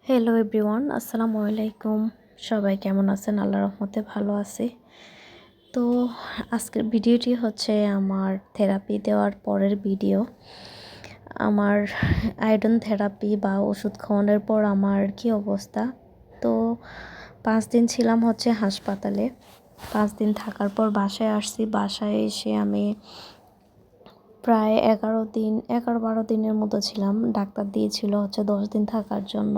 Hello everyone, আসসালামু আলাইকুম। সবাই কেমন আছেন? আল্লাহর রহমতে ভালো আছি। তো আজকের ভিডিওটি হচ্ছে আমার থেরাপি দেওয়ার পরের ভিডিও। আমার আয়োডিন থেরাপি বা ওষুধ খাওয়ানোর পর আমার কি অবস্থা। তো 5 দিন ছিলাম হচ্ছে হাসপাতালে। 5 দিন থাকার পর বাসায় আসছি। বাসায় এসে আমি প্রায় 11-12 দিনের মতো ছিলাম। ডাক্তার দিয়েছিল হচ্ছে 10 দিন থাকার জন্য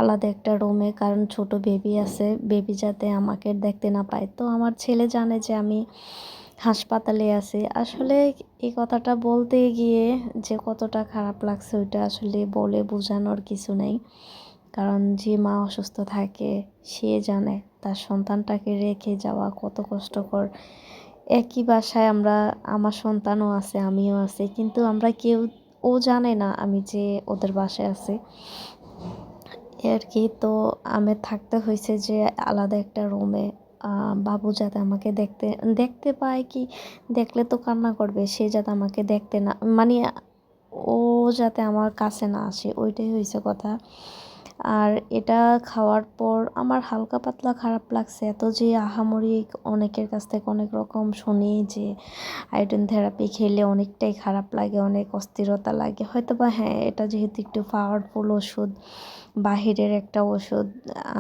আলাদা একটা রুমে, কারণ ছোট বেবি আছে, বেবি যাতে আমাকে দেখতে না পায়। তো আমার ছেলে জানে যে আমি হাসপাতালে আছি। আসলে এই কথাটা বলতে গিয়ে যে কতটা খারাপ লাগছে ওইটা আসলে বলে বোঝানোর কিছু নেই। কারণ যে মা অসুস্থ থাকে সে জানে তার সন্তানটাকে রেখে যাওয়া কত কষ্টকর। একই বাসায় আমার সন্তানও আছে, আমিও আছি, কিন্তু আমরা কেউ, ও জানে না আমি যে ওদের বাসায় আছি আর কি। তো আমি থাকতে হয়েছে যে আলাদা একটা রুমে। বাবু যাতে আমাকে দেখতে দেখতে পায়, কি দেখলে তো কান্না করবে, সে যাতে আমাকে দেখতে না, মানে ও যাতে আমার কাছে না আসে, ওইটাই হয়েছে কথা। আর এটা খাওয়ার পর আমার হালকা পাতলা খারাপ লাগছে, এত যে আহামরি অনেকের কাছ থেকে অনেক রকম শুনি যে আয়োডিন থেরাপি খেলে অনেকটাই খারাপ লাগে, অনেক অস্থিরতা লাগে। হয়তো বা হ্যাঁ, এটা যেহেতু একটু পাওয়ারফুল ওষুধ, বাহিরের একটা ওষুধ,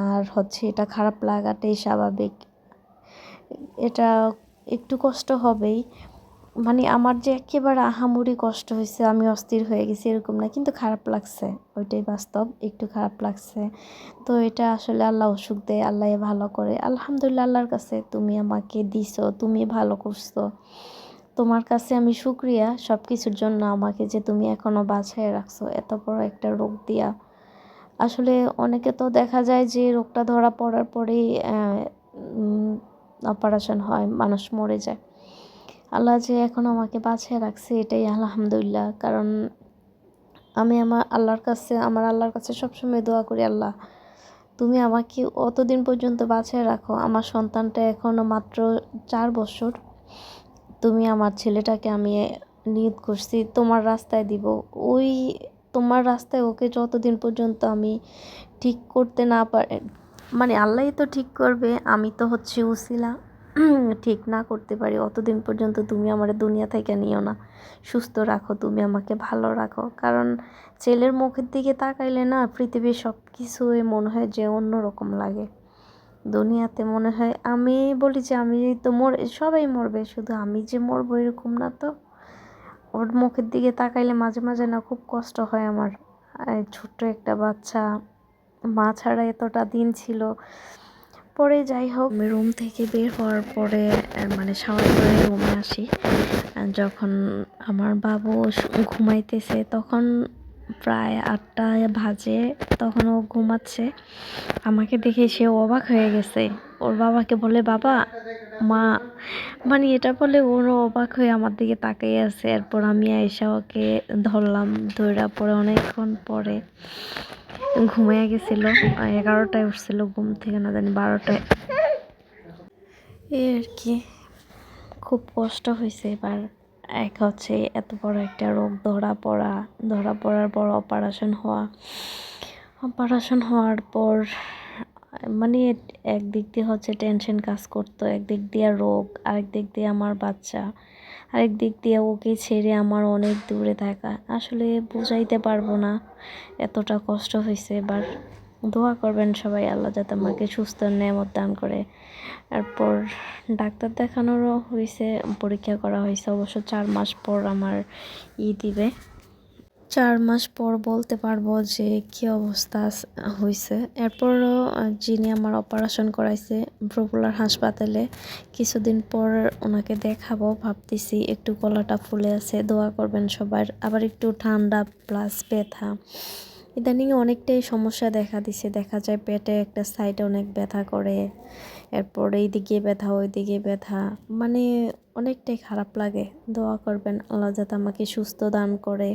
আর হচ্ছে এটা খারাপ লাগাটাই স্বাভাবিক। এটা একটু কষ্ট হবেই, মানে আমার যে একেবারে আহামরি কষ্ট হয়েছে, আমি অস্থির হয়ে গেছি এরকম না, কিন্তু খারাপ লাগছে, ওইটাই বাস্তব, একটু খারাপ লাগছে। তো এটা আসলে আল্লাহ অসুখ দেয়, আল্লাহ ভালো করে। আলহামদুলিল্লাহ, আল্লাহর কাছে তুমি আমাকে দিছো, তুমি ভালো করছো, তোমার কাছে আমি শুকরিয়া সব কিছুর জন্য, আমাকে যে তুমি এখনও বাঁচায় রাখছো এত বড় একটা রোগ দিয়া। আসলে অনেকে তো দেখা যায় যে রোগটা ধরা পড়ার পরেই অপারেশন হয়, মানুষ মরে যায়। আল্লাহ যে এখন আমাকে বাঁচিয়ে রাখছে এটাই আলহামদুলিল্লাহ। কারণ আমি আমার আল্লাহর কাছে সবসময় দোয়া করি, আল্লাহ তুমি আমাকে অতদিন পর্যন্ত বাঁচিয়ে রাখো। আমার সন্তানটা এখনও মাত্র 4 বছর। তুমি আমার ছেলেটাকে আমি নিয়ত করছি তোমার রাস্তায় দিব, ওই তোমার রাস্তায় ওকে যতদিন পর্যন্ত আমি ঠিক করতে না পারে, মানে আল্লাহই তো ঠিক করবে, আমি তো হচ্ছে উসিলা, ঠিক না করতে পারি, অতদিন পর্যন্ত তুমি আমার দুনিয়া থেকে নিও না, সুস্থ রাখো, তুমি আমাকে ভালো রাখো। কারণ ছেলের মুখের দিকে তাকাইলে না পৃথিবীর সব কিছুই মনে হয় যে অন্যরকম লাগে। দুনিয়াতে মনে হয়, আমি বলি যে আমি তো সবাই মরবে, শুধু আমি যে মরবো এরকম না তো। ওর মুখের দিকে তাকাইলে মাঝে মাঝে না খুব কষ্ট হয় আমার। ছোট্ট একটা বাচ্চা, মা ছাড়া এতটা দিন ছিল। পরে যাই হোক, আমি রুম থেকে বের হওয়ার পরে মানে শাওয়ার করে রুমে আসি। যখন আমার বাবু ঘুমাইতেছে তখন প্রায় 8টা বাজে, তখন ও ঘুমাচ্ছে। আমাকে দেখে সে অবাক হয়ে গেছে, ওর বাবাকে বলে বাবা, মা, মানে এটা বলে ওরও অবাক হয়ে আমার দিকে তাকিয়ে আছে। এরপর আমি আয়েশা ওকে ধরলাম, ধরা পরে অনেকক্ষণ পরে ঘুমিয়ে গেছিলো। 11টায় উঠছিল ঘুম থেকে, না জানি 12টায়। এই আর কি, খুব কষ্ট হয়েছে এবার। এক হচ্ছে এত বড় একটা রোগ ধরা পড়ার পর অপারেশন হওয়ার পর মানে একদিক দিয়ে হচ্ছে টেনশন কাজ করতো, একদিক দিয়ে রোগ, আরেক দিক দিয়ে আমার বাচ্চা, আরেক দিক দিয়ে ওকে ছেড়ে আমার অনেক দূরে থাকা। আসলে বোঝাইতে পারবো না, এতটা কষ্ট হয়েছে। এবার দোয়া করবেন সবাই, আল্লাহ যাতে আমাকে সুস্থ নেয়ামত দান করে। এরপর ডাক্তার দেখানোরও হয়েছে, পরীক্ষা করা হয়েছে। অবশ্য 4 মাস পর আমার দিবে। 4 মাস পর বলতে পারবো যে কী অবস্থা হয়েছে। এরপরও যিনি আমার অপারেশন করাইছে পপুলার হাসপাতালে, কিছুদিন পর ওনাকে দেখাবো ভাবতেছি। একটু গলাটা ফুলে আছে, দোয়া করবেন সবার। আবার একটু ঠান্ডা প্লাস ব্যথা, ইদানিং অনেকটাই সমস্যা দেখা দিছে। দেখা যায় পেটে একটা সাইডে অনেক ব্যথা করে, এরপর এইদিকে ব্যথা ওইদিকে ব্যথা, মানে অনেকটাই খারাপ লাগে। দোয়া করবেন আল্লাহ যাতে আমাকে সুস্থ দান করে,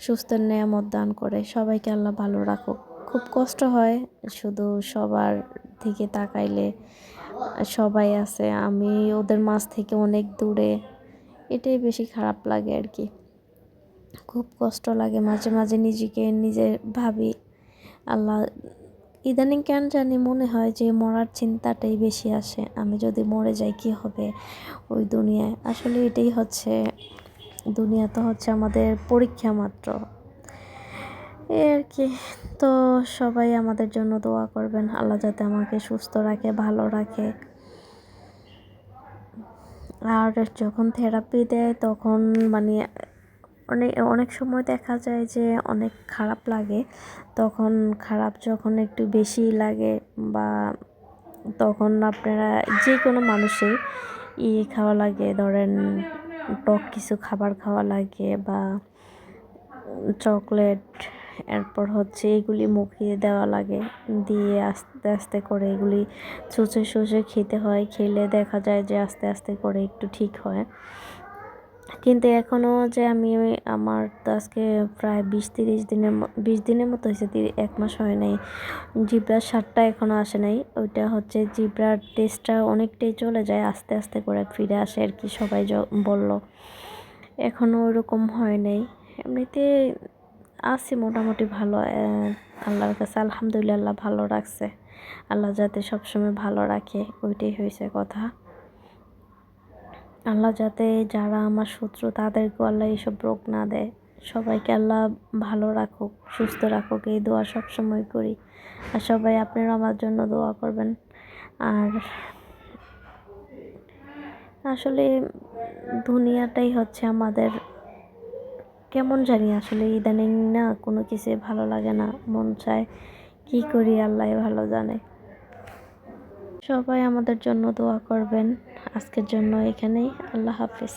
সুস্থ নেয়ামত দান করে। সবাইকে আল্লাহ ভালো রাখুক। খুব কষ্ট হয় শুধু সবার দিকে তাকাইলে, সবাই আছে, আমি ওদের মাঝ থেকে অনেক দূরে, এটাই বেশি খারাপ লাগে আর কি। খুব কষ্ট লাগে, মাঝে মাঝে নিজে ভাবি আল্লাহ ইদানিং কেন জানি মনে হয় যে মরার চিন্তাটাই বেশি আসে, আমি যদি মরে যাই কী হবে ওই দুনিয়ায়। আসলে এটাই হচ্ছে, দুনিয়া তো হচ্ছে আমাদের পরীক্ষা মাত্র, এই আর কি। তো সবাই আমাদের জন্য দোয়া করবেন, আল্লাহ যাতে আমাকে সুস্থ রাখে, ভালো রাখে। আর যখন থেরাপি দেয় তখন মানে অনেক অনেক সময় দেখা যায় যে অনেক খারাপ লাগে, তখন খারাপ যখন একটু বেশি লাগে বা তখন আপনারা যে কোনো মানুষই খাওয়া লাগে, ধরেন টক কিছু খাবার খাওয়া লাগে বা চকলেট, এরপর হচ্ছে এগুলি মুখে দেওয়া লাগে, দিয়ে আস্তে আস্তে করে এগুলি চুষে চুষে খেতে হয়। খেলে দেখা যায় যে আস্তে আস্তে করে একটু ঠিক হয়। কিন্তু এখনও যে আমি আমার তো আজকে প্রায় 20-30 দিনের মতো হয়েছে, 1 মাস হয় নাই। জিব্রার স্বাদটা এখনও আসে নাই, ওইটা হচ্ছে জিব্রার টেস্টটা অনেকটাই চলে যায়, আস্তে আস্তে করে ফিরে আসে আর কি, সবাই বলল। এখনও ওরকম হয় নাই, এমনিতে আছি মোটামুটি ভালো, আল্লাহর কাছে আলহামদুলিল্লাহ ভালো রাখছে। আল্লাহ যাতে সবসময় ভালো রাখে, ওইটাই হয়েছে কথা। আল্লাহ যাতে যারা আমার শত্রু তাদেরকেও আল্লাহ এইসব রোগ না দেয়, সবাইকে আল্লাহ ভালো রাখুক, সুস্থ রাখুক, এই দোয়া সবসময় করি। আর সবাই আপনারা আমার জন্য দোয়া করবেন। আর আসলে দুনিয়াটাই হচ্ছে আমাদের কেমন জানি, আসলে ইদানিং না কোনো কিছু ভালো লাগে না, মন চায় কি করি আল্লাহ ভালো জানে। সবাই আমাদের জন্য দোয়া করবেন। আজকের জন্য এখানেই, আল্লাহ হাফেজ।